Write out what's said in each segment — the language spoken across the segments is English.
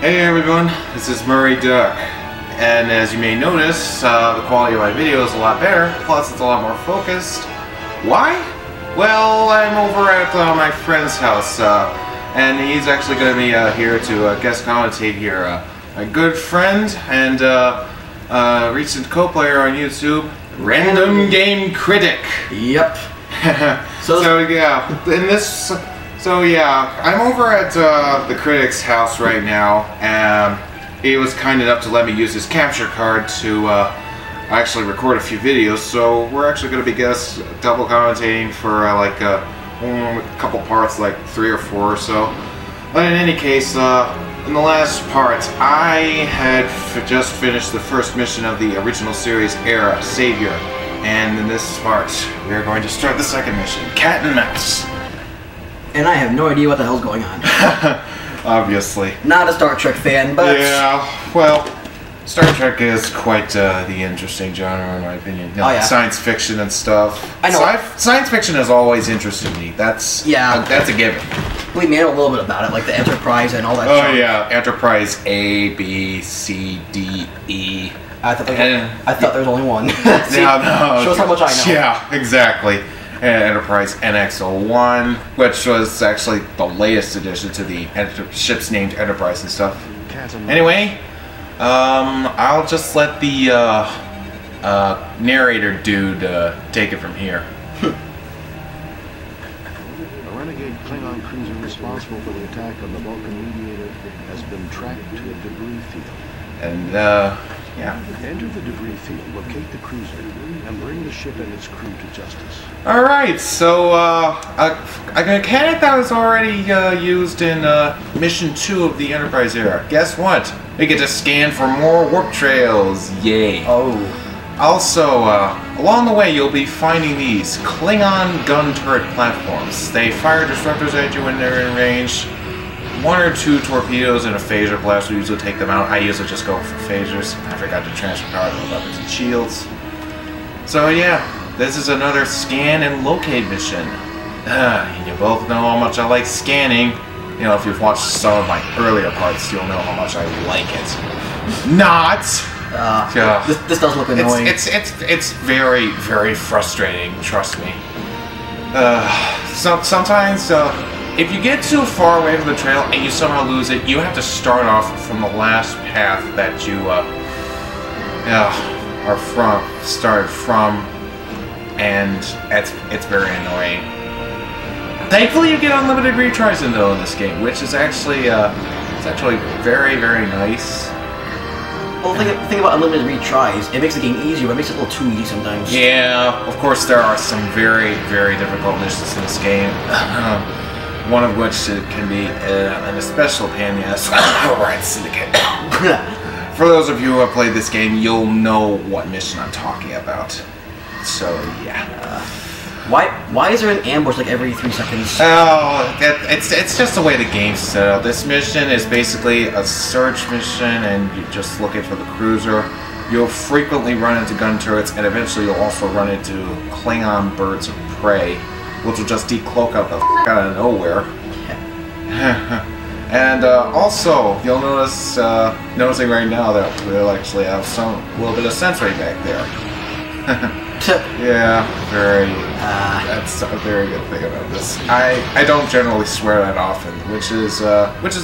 Hey everyone, this is Murray Duck, and as you may notice, the quality of my video is a lot better, plus it's a lot more focused. Why? Well, I'm over at my friend's house, and he's actually going to be here to guest commentate here. My good friend and recent co-player on YouTube, RandomGameCritic. Yep. So yeah, I'm over at the critic's house right now, and he was kind enough to let me use his capture card to actually record a few videos. So we're actually going to be double commentating for like a couple parts, like 3 or 4 or so. But in any case, in the last part, I had just finished the first mission of the original series era, Savior. And in this part, we are going to start the second mission, Cat and Mouse. And I have no idea what the hell's going on. Obviously. Not a Star Trek fan, but... Yeah, well, Star Trek is quite the interesting genre in my opinion. You know, science fiction and stuff. I know. Science fiction has always interested me. That's a given. We made a little bit about it, like the Enterprise and all that stuff. Oh yeah, Enterprise A, B, C, D, E. I thought there was only one. See, no. Shows how much I know. Yeah, exactly. Enterprise NX-01, which was actually the latest addition to the ships named Enterprise and stuff. Anyway, I'll just let the narrator dude take it from here. A renegade Klingon cruiser responsible for the attack on the Vulcan Mediator has been tracked to a debris field. And, yeah. Enter the debris field, locate the cruiser, and bring the ship and its crew to justice. Alright, so, a mechanic that was already used in Mission 2 of the Enterprise era. Guess what? We get to scan for more warp trails. Yay. Oh. Also, along the way you'll be finding these Klingon gun turret platforms. They fire disruptors at you when they're in range. 1 or 2 torpedoes and a phaser blast will usually take them out. I usually just go for phasers. I forgot to transfer power to the weapons and shields. So yeah, this is another scan and locate mission. And you both know how much I like scanning. You know, if you've watched some of my earlier parts, you'll know how much I like it. Not! This does look annoying. It's very, very frustrating, trust me. Sometimes, if you get too far away from the trail and you somehow lose it, you have to start off from the last path that you started from, and it's very annoying. Thankfully, you get unlimited retries in this game, which is actually very, very nice. Well, the thing about unlimited retries, it makes the game easier, but it makes it a little too easy sometimes. Yeah, of course there are some very, very difficult missions in this game. One of which can be an especial pain in the ass. Alright, Syndicate. For those of you who have played this game, you'll know what mission I'm talking about. So, yeah. Why is there an ambush like every 3 seconds? Oh, it's just the way the game's set up. This mission is basically a search mission, and you're just looking for the cruiser. You'll frequently run into gun turrets, and eventually you'll also run into Klingon birds of prey, which will just decloak out the f*** out of nowhere. And also, you'll noticing right now that we'll actually have a little bit of sensory back there. Yeah, that's a very good thing about this. I don't generally swear that often, which is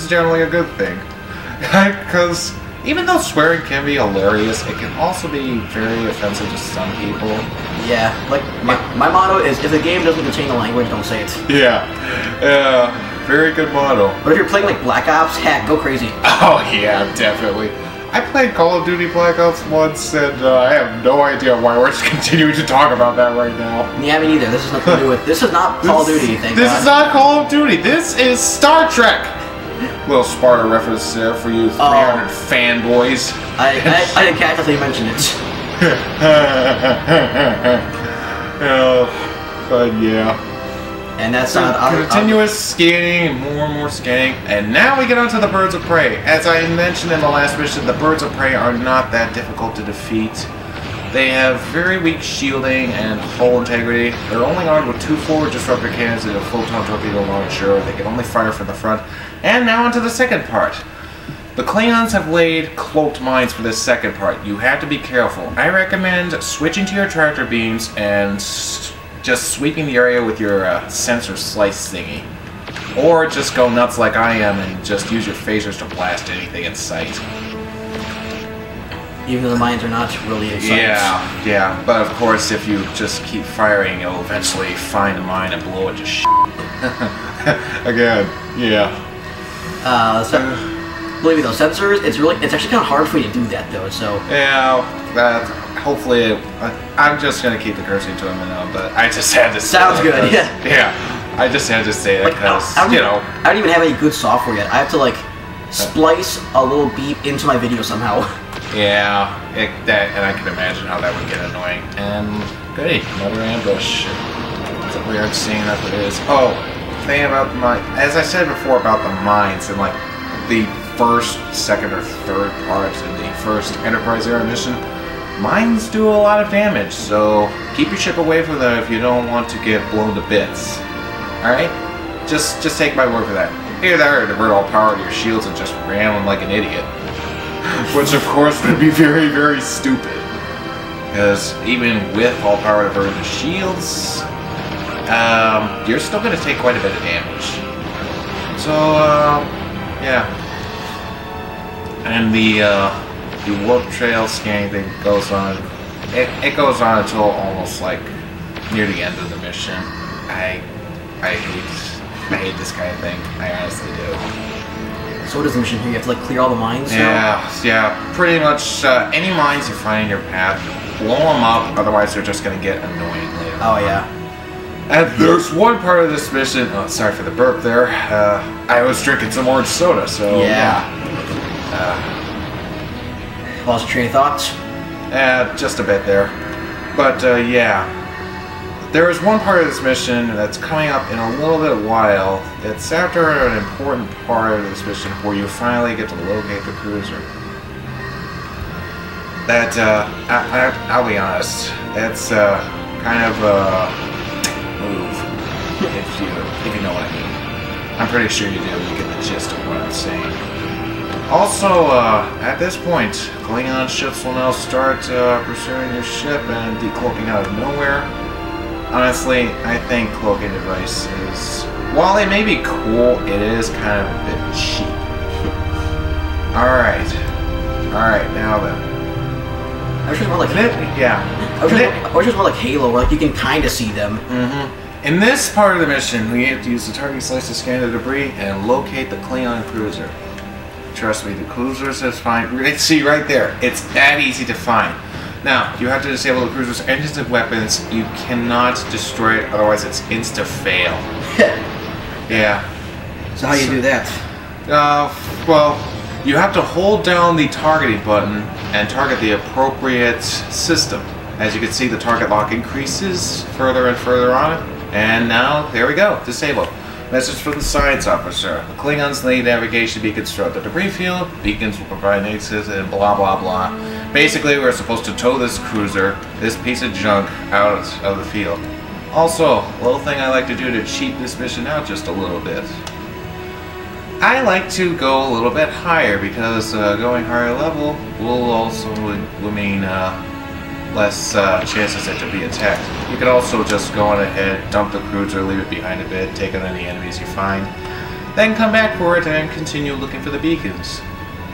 generally a good thing. Because even though swearing can be hilarious, it can also be very offensive to some people. Yeah, like, my motto is, if the game doesn't contain the language, don't say it. Yeah, very good motto. But if you're playing, like, Black Ops, heck, go crazy. Oh, yeah, definitely. I played Call of Duty Black Ops once, and I have no idea why we're just continuing to talk about that right now. Yeah, me neither. This has nothing to do with... This is not Call of Duty, thank God. This is not Call of Duty. This is Star Trek! Little Sparta reference there for you 300 fanboys. I didn't catch until you mentioned it. But yeah. And that's continuous scanning, more and more scanning, and now we get onto the birds of prey. As I mentioned in the last mission, the birds of prey are not that difficult to defeat. They have very weak shielding and hull integrity. They're only armed with 2 forward disruptor cannons and a photon torpedo launcher. They can only fire from the front. And now onto the second part. The Klingons have laid cloaked mines for this second part. You have to be careful. I recommend switching to your tractor beams and just sweeping the area with your sensor slice thingy. Or just go nuts like I am and just use your phasers to blast anything in sight. Even though the mines are not really in sight. Yeah. But of course, if you just keep firing, you'll eventually find a mine and blow it to shit. Again, yeah. Believe me, those sensors, it's actually kind of hard for you to do that though. So yeah, hopefully, I'm just gonna keep the cursing to a minimum. But I just had to. Sounds good. Yeah. Yeah, I just had to say that because I don't even have any good software yet. I have to like splice a little beep into my video somehow. Yeah, and I can imagine how that would get annoying. And goody, another ambush. It's a weird scene that it is. Oh, thing about the mine, as I said before about the mines and like the first, second, or third part in the first Enterprise era mission, mines do a lot of damage. So keep your ship away from them if you don't want to get blown to bits. All right, just take my word for that. Either that or divert all power to your shields and just ram them like an idiot. Which of course would be very, very stupid. Because even with all power diverted to shields, you're still going to take quite a bit of damage. So, yeah. And the warp trail scanning thing goes on. It goes on until almost like near the end of the mission. I hate this kind of thing. I honestly do. So what is the mission here? You have to like clear all the mines? Yeah, pretty much any mines you find in your path, blow them up, otherwise they're just going to get annoying later. Oh yeah. And there's one part of this mission, oh sorry for the burp there, I was drinking some orange soda, so yeah. Lost your train of thoughts? Just a bit there. But yeah. There is one part of this mission that's coming up in a little bit while. It's after an important part of this mission where you finally get to locate the cruiser. That, I'll be honest, it's kind of a move, if you know what I mean. I'm pretty sure you do, you get the gist of what I'm saying. Also, at this point, Klingon ships will now start pursuing your ship and decloaking out of nowhere. Honestly, I think cloaking devices, while they may be cool, it is kind of a bit cheap. Alright, now then. I was just more like I was just more like Halo, where like you can kind of see them. In this part of the mission, we have to use the target slice to scan the debris and locate the Klingon cruiser. Trust me, the cruisers is fine. See right there, it's that easy to find. Now, you have to disable the cruiser's engines and weapons. You cannot destroy it, otherwise it's insta-fail. Yeah. So how do you do that? Well, you have to hold down the targeting button and target the appropriate system. As you can see, the target lock increases further and further on. And now, there we go, disabled. Message from the science officer. The Klingons need navigation beacons throughout the debris field. Beacons will provide access and blah blah blah. Basically, we're supposed to tow this cruiser, this piece of junk, out of the field. Also, a little thing I like to do to cheat this mission out just a little bit. I like to go a little bit higher because going higher level will also mean less chances to be attacked. You could also just go on ahead, dump the cruiser, leave it behind a bit, take out any enemies you find, then come back for it and continue looking for the beacons.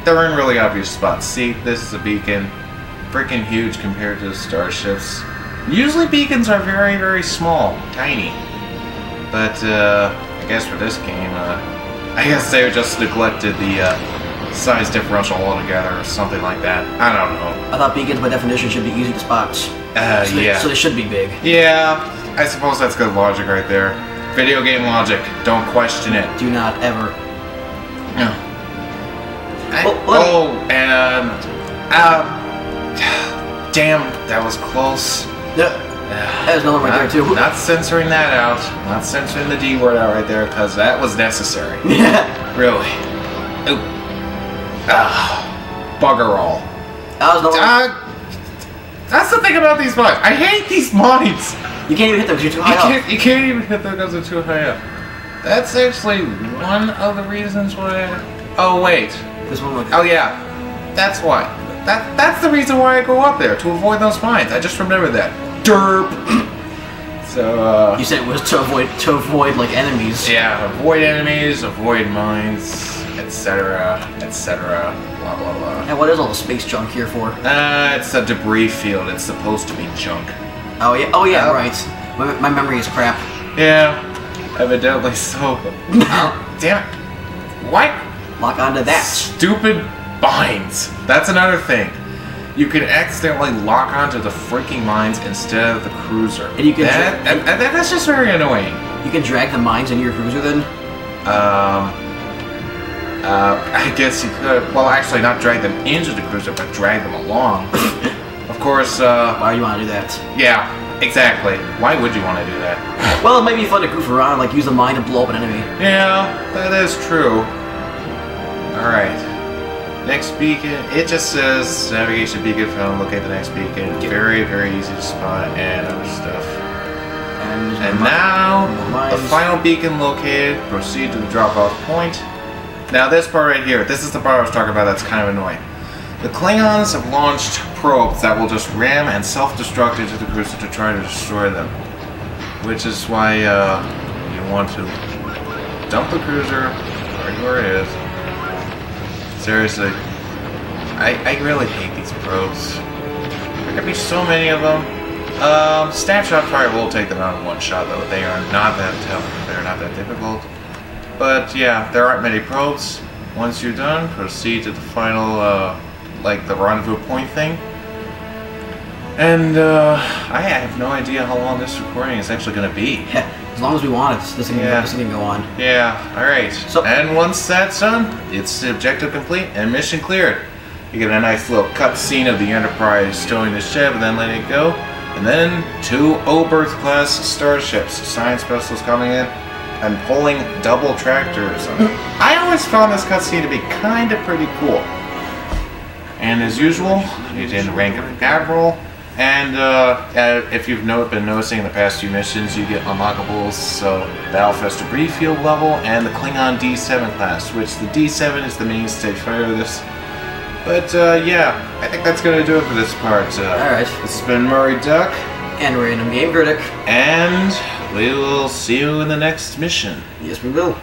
They're in really obvious spots. See, this is a beacon, freaking huge compared to starships. Usually beacons are very, very small, tiny. But I guess for this game, I guess they just neglected the size differential altogether or something like that. I don't know. I thought beacons by definition should be easy to spot. So they should be big. Yeah, I suppose that's good logic right there. Video game logic. Don't question it. Do not ever. No. Damn, that was close. Yep. There's another one right there too. Not censoring that out. Not censoring the D word out right there, because that was necessary. Yeah. Really. Ooh. Bugger all. That's the thing about these mines. I hate these mines. You can't even hit them because you're too high up. You can't even hit them because they're too high up. That's actually one of the reasons why... Oh, wait. This one would... Oh yeah, that's why. That's the reason why I go up there, to avoid those mines. I just remembered that. Derp! So, You said it was to avoid like enemies. yeah, avoid enemies, avoid mines, etc., etc., blah blah blah. Yeah, what is all the space junk here for? It's a debris field. It's supposed to be junk. Oh yeah, right. My memory is crap. Yeah, evidently so. Oh, damn it. What? Lock onto that. Stupid mines. That's another thing. You can accidentally lock onto the freaking mines instead of the cruiser. And you can that's just very annoying. You can drag the mines into your cruiser then? I guess you could. Well, actually, not drag them into the cruiser, but drag them along. Of course, Why do you want to do that? yeah, exactly. Why would you want to do that? Well, it might be fun to goof around, like use the mine to blow up an enemy. Yeah, that is true. Alright. Next beacon. It just says navigation beacon found. Locate the next beacon. Yep. Very, very easy to spot and other stuff. And Now, mines. the final beacon located. Proceed to the drop-off point. Now, this part right here. This is the part I was talking about that's kind of annoying. The Klingons have launched probes that will just ram and self-destruct into the cruiser to try to destroy them. Which is why you want to dump the cruiser right where it is. Seriously, I really hate these probes. There could be so many of them. Snapshot fire will take them out in one shot, though. They are not that tough. They're not that difficult. But yeah, there aren't many probes. Once you're done, proceed to the final, like the rendezvous point thing. And I have no idea how long this recording is actually going to be. as long as we want it, this can go on. Yeah, alright. So, and once that's done, it's objective complete and mission cleared. You get a nice little cutscene of the Enterprise stowing the ship and then letting it go. And then 2 Oberth class starships, science vessels coming in and pulling double tractors. I always found this cutscene to be kind of pretty cool. And as usual, you did rank of Admiral. And if you've been noticing in the past few missions, you get unlockables, so Battlefest debris field level and the Klingon D7 class, which the D7 is the mainstay fighter of this. But yeah, I think that's going to do it for this part. Alright. This has been Murray Duck. And Random Game Critic. And we will see you in the next mission. Yes, we will.